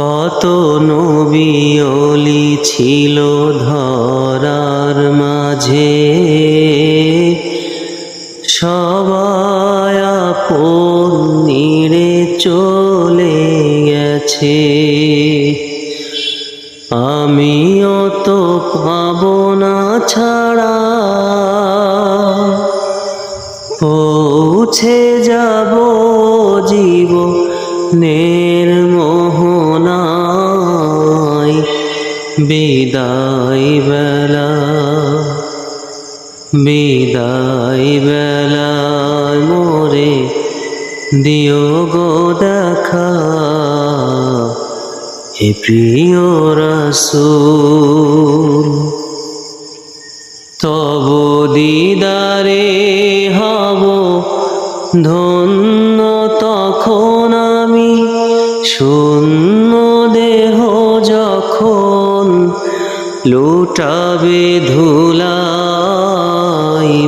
কত নবী ওলি ছিল ধরার মাঝে, সবাই আপন নিরে চলে গেছে। আমিও তো পাবো না ছাড়া, পৌঁছে যাব জীবনের মোহনায়। বিদায় বেলা, বিদায় বেলায় মোরে দিও গো দেখা, হে প্রিয় রাসূল। তব দিদারে হব ধন্য তখন আমি, শূন্য দেহ যখন লুটাবে ধুলাই।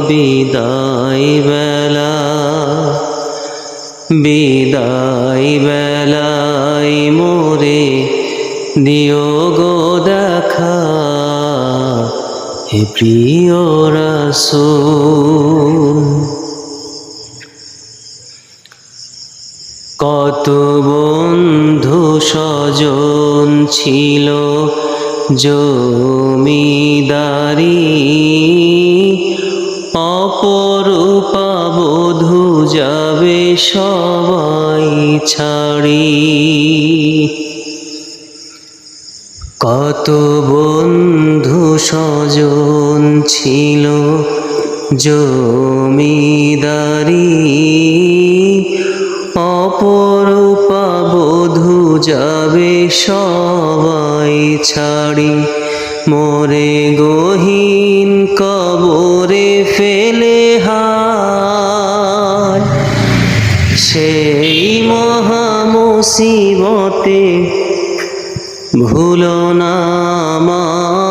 বিদায় বেলা, বিদায় বেলায় মোরে দিও গো দেখা, হে প্রিয় রাসূল। কত বন্ধু স্বজন ছিল জমিদারি, অপরূপা বধূ যাবে সবাই ছাড়ি। কত বন্ধু স্বজন ছিল জমিদারি, অপরূপা বধূ যাবে সবাই ছাড়ি। মোরে গহীন কবরে ফেলে হায়, সেই মহা মুসিবতে ভুলো না আমায়।